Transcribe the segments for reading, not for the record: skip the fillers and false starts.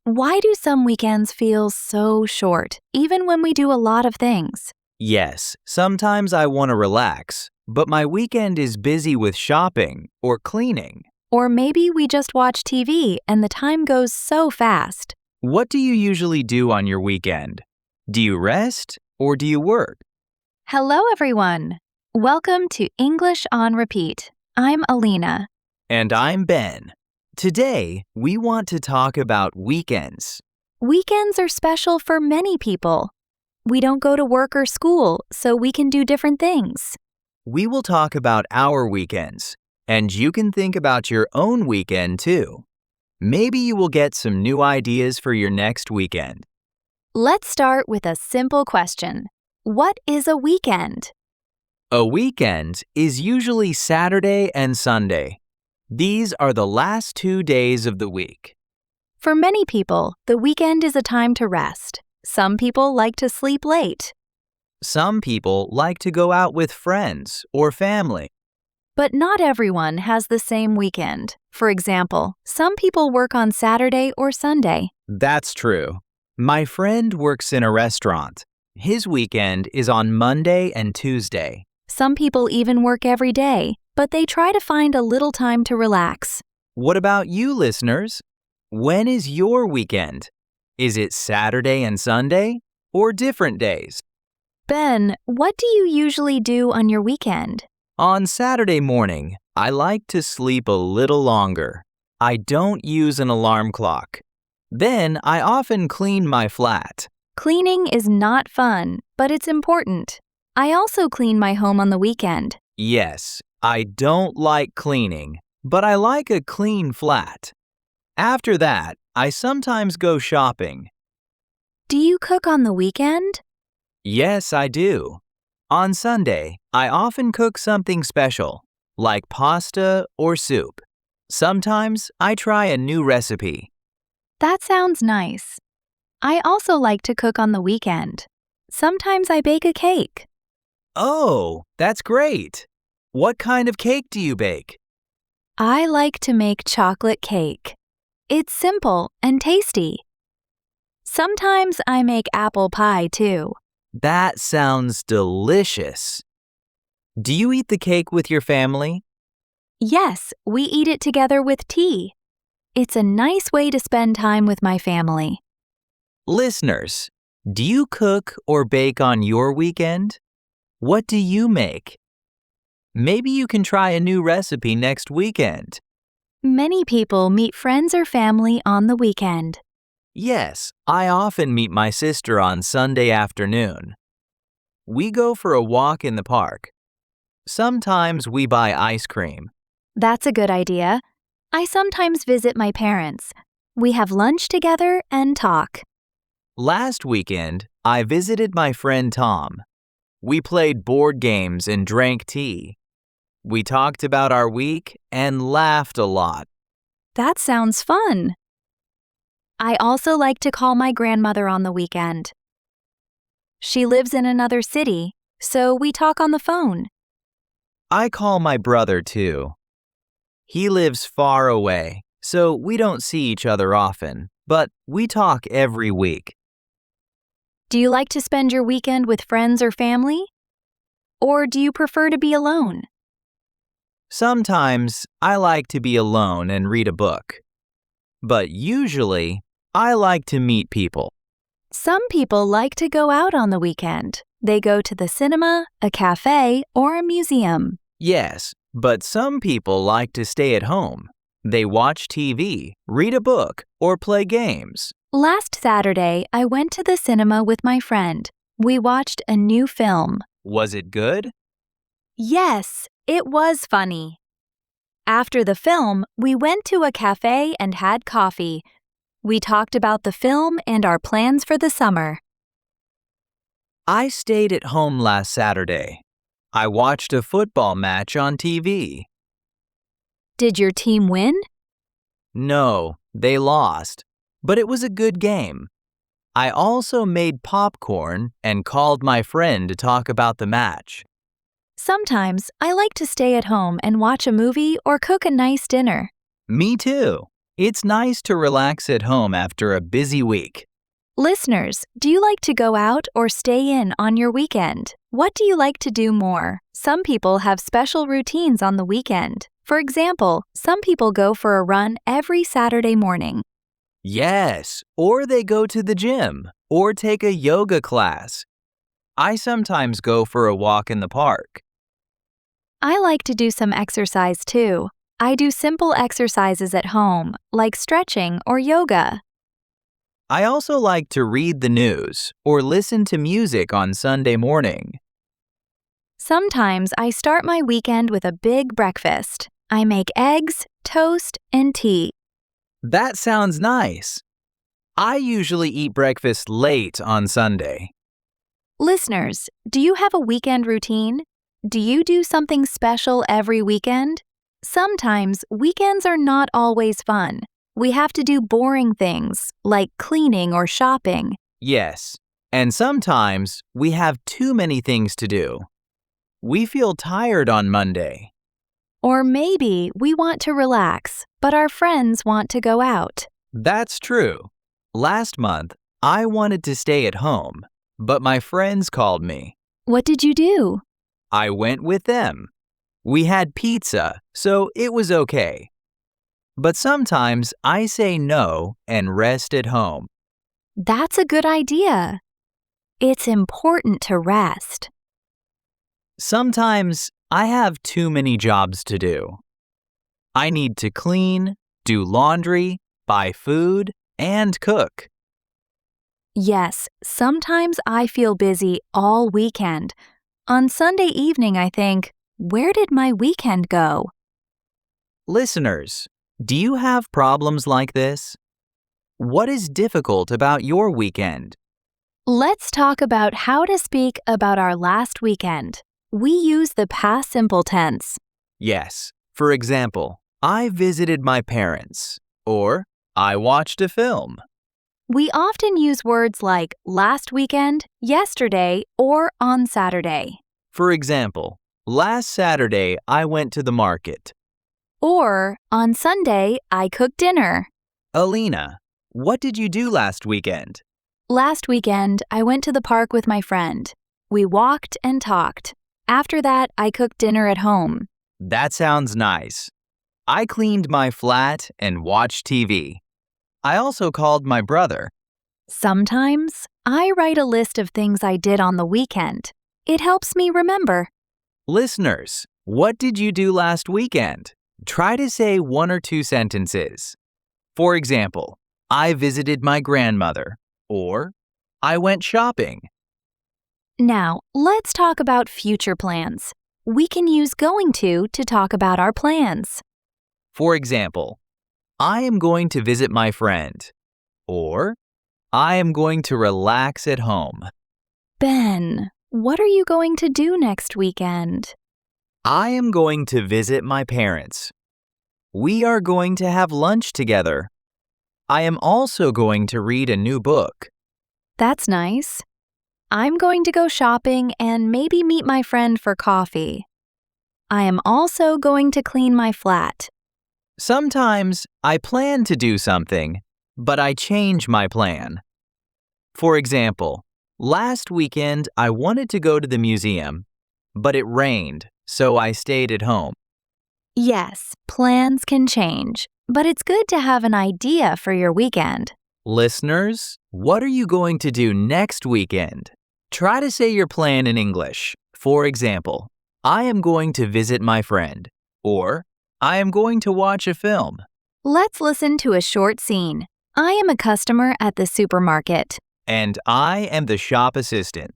Why do some weekends feel so short, even when we do a lot of things? Yes, sometimes I want to relax, but my weekend is busy with shopping or cleaning. Or maybe we just watch TV and the time goes so fast. What do you usually do on your weekend? Do you rest or do you work? Hello, everyone. Welcome to English on Repeat. I'm Alina. And I'm Ben. Today, we want to talk about weekends. Weekends are special for many people. We don't go to work or school, so we can do different things. We will talk about our weekends, and you can think about your own weekend too. Maybe you will get some new ideas for your next weekend. Let's start with a simple question. What is a weekend? A weekend is usually Saturday and Sunday. These are the last 2 days of the week. For many people, the weekend is a time to rest. Some people like to sleep late. Some people like to go out with friends or family. But not everyone has the same weekend. For example, some people work on Saturday or Sunday. That's true. My friend works in a restaurant. His weekend is on Monday and Tuesday. Some people even work every day, but they try to find a little time to relax. What about you, listeners? When is your weekend? Is it Saturday and Sunday or different days? Ben, what do you usually do on your weekend? On Saturday morning, I like to sleep a little longer. I don't use an alarm clock. Then I often clean my flat. Cleaning is not fun, but it's important. I also clean my home on the weekend. Yes, I don't like cleaning, but I like a clean flat. After that, I sometimes go shopping. Do you cook on the weekend? Yes, I do. On Sunday, I often cook something special, like pasta or soup. Sometimes I try a new recipe. That sounds nice. I also like to cook on the weekend. Sometimes I bake a cake. Oh, that's great. What kind of cake do you bake? I like to make chocolate cake. It's simple and tasty. Sometimes I make apple pie too. That sounds delicious. Do you eat the cake with your family? Yes, we eat it together with tea. It's a nice way to spend time with my family. Listeners, do you cook or bake on your weekend? What do you make? Maybe you can try a new recipe next weekend. Many people meet friends or family on the weekend. Yes, I often meet my sister on Sunday afternoon. We go for a walk in the park. Sometimes we buy ice cream. That's a good idea. I sometimes visit my parents. We have lunch together and talk. Last weekend, I visited my friend Tom. We played board games and drank tea. We talked about our week and laughed a lot. That sounds fun. I also like to call my grandmother on the weekend. She lives in another city, so we talk on the phone. I call my brother too. He lives far away, so we don't see each other often, but we talk every week. Do you like to spend your weekend with friends or family? Or do you prefer to be alone? Sometimes I like to be alone and read a book. But usually, I like to meet people. Some people like to go out on the weekend. They go to the cinema, a cafe, or a museum. Yes, but some people like to stay at home. They watch TV, read a book, or play games. Last Saturday, I went to the cinema with my friend. We watched a new film. Was it good? Yes, it was funny. After the film, we went to a cafe and had coffee. We talked about the film and our plans for the summer. I stayed at home last Saturday. I watched a football match on TV. Did your team win? No, they lost, but it was a good game. I also made popcorn and called my friend to talk about the match. Sometimes I like to stay at home and watch a movie or cook a nice dinner. Me too. It's nice to relax at home after a busy week. Listeners, do you like to go out or stay in on your weekend? What do you like to do more? Some people have special routines on the weekend. For example, some people go for a run every Saturday morning. Yes, or they go to the gym or take a yoga class. I sometimes go for a walk in the park. I like to do some exercise too. I do simple exercises at home, like stretching or yoga. I also like to read the news or listen to music on Sunday morning. Sometimes I start my weekend with a big breakfast. I make eggs, toast, and tea. That sounds nice. I usually eat breakfast late on Sunday. Listeners, do you have a weekend routine? Do you do something special every weekend? Sometimes weekends are not always fun. We have to do boring things, like cleaning or shopping. Yes, and sometimes we have too many things to do. We feel tired on Monday. Or maybe we want to relax, but our friends want to go out. That's true. Last month, I wanted to stay at home, but my friends called me. What did you do? I went with them. We had pizza, so it was okay. But sometimes I say no and rest at home. That's a good idea. It's important to rest. Sometimes I have too many jobs to do. I need to clean, do laundry, buy food, and cook. Yes, sometimes I feel busy all weekend. On Sunday evening, I think, where did my weekend go? Listeners, do you have problems like this? What is difficult about your weekend? Let's talk about how to speak about our last weekend. We use the past simple tense. Yes, for example, I visited my parents, or I watched a film. We often use words like last weekend, yesterday, or on Saturday. For example, last Saturday I went to the market. Or on Sunday, I cooked dinner. Alina, what did you do last weekend? Last weekend, I went to the park with my friend. We walked and talked. After that, I cooked dinner at home. That sounds nice. I cleaned my flat and watched TV. I also called my brother. Sometimes, I write a list of things I did on the weekend. It helps me remember. Listeners, what did you do last weekend? Try to say 1 or 2 sentences. For example, I visited my grandmother, or I went shopping. Now, let's talk about future plans. We can use going to talk about our plans. For example, I am going to visit my friend, or I am going to relax at home. Ben, what are you going to do next weekend? I am going to visit my parents. We are going to have lunch together. I am also going to read a new book. That's nice. I'm going to go shopping and maybe meet my friend for coffee. I am also going to clean my flat. Sometimes I plan to do something, but I change my plan. For example, last weekend I wanted to go to the museum, but it rained, so I stayed at home. Yes, plans can change, but it's good to have an idea for your weekend. Listeners, what are you going to do next weekend? Try to say your plan in English. For example, I am going to visit my friend, or I am going to watch a film. Let's listen to a short scene. I am a customer at the supermarket. And I am the shop assistant.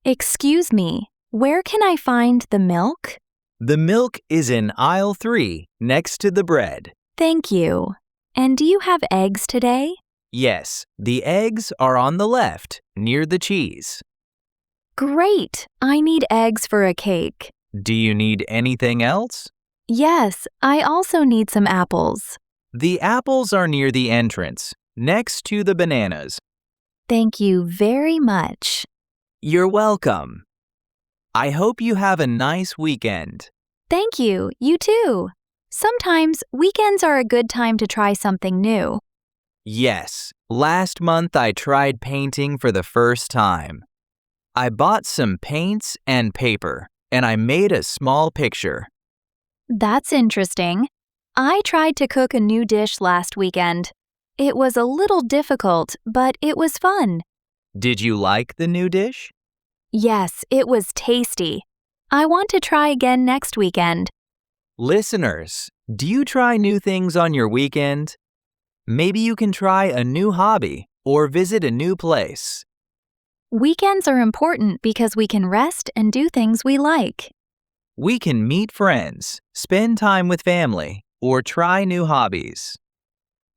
Excuse me, where can I find the milk? The milk is in aisle 3, next to the bread. Thank you. And do you have eggs today? Yes, the eggs are on the left, near the cheese. Great! I need eggs for a cake. Do you need anything else? Yes, I also need some apples. The apples are near the entrance, next to the bananas. Thank you very much. You're welcome. I hope you have a nice weekend. Thank you, you too. Sometimes weekends are a good time to try something new. Yes, last month I tried painting for the first time. I bought some paints and paper, and I made a small picture. That's interesting. I tried to cook a new dish last weekend. It was a little difficult, but it was fun. Did you like the new dish? Yes, it was tasty. I want to try again next weekend. Listeners, do you try new things on your weekend? Maybe you can try a new hobby or visit a new place. Weekends are important because we can rest and do things we like. We can meet friends, spend time with family, or try new hobbies.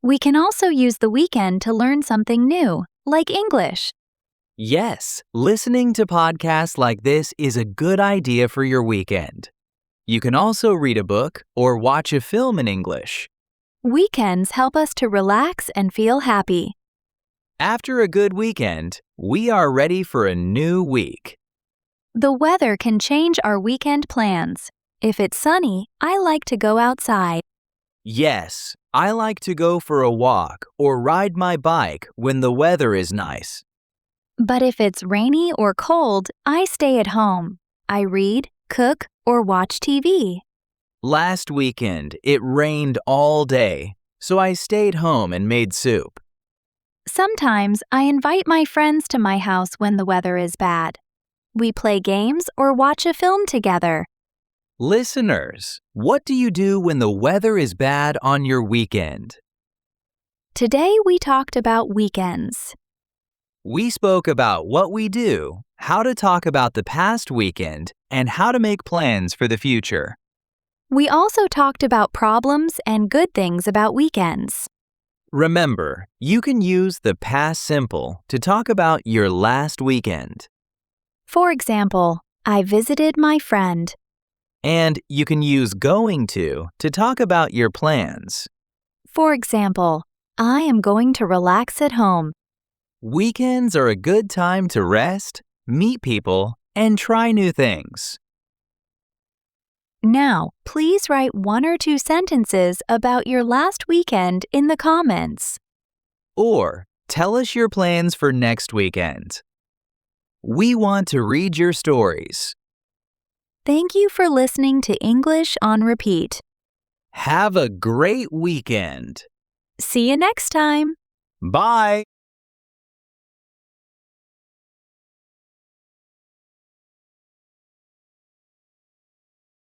We can also use the weekend to learn something new, like English. Yes, listening to podcasts like this is a good idea for your weekend. You can also read a book or watch a film in English. Weekends help us to relax and feel happy. After a good weekend, we are ready for a new week. The weather can change our weekend plans. If it's sunny, I like to go outside. Yes, I like to go for a walk or ride my bike when the weather is nice. But if it's rainy or cold, I stay at home. I read, cook, or watch TV. Last weekend, it rained all day, so I stayed home and made soup. Sometimes I invite my friends to my house when the weather is bad. We play games or watch a film together. Listeners, what do you do when the weather is bad on your weekend? Today we talked about weekends. We spoke about what we do, how to talk about the past weekend, and how to make plans for the future. We also talked about problems and good things about weekends. Remember, you can use the past simple to talk about your last weekend. For example, I visited my friend. And you can use going to talk about your plans. For example, I am going to relax at home. Weekends are a good time to rest, meet people, and try new things. Now, please write 1 or 2 sentences about your last weekend in the comments. Or tell us your plans for next weekend. We want to read your stories. Thank you for listening to English on Repeat. Have a great weekend. See you next time. Bye.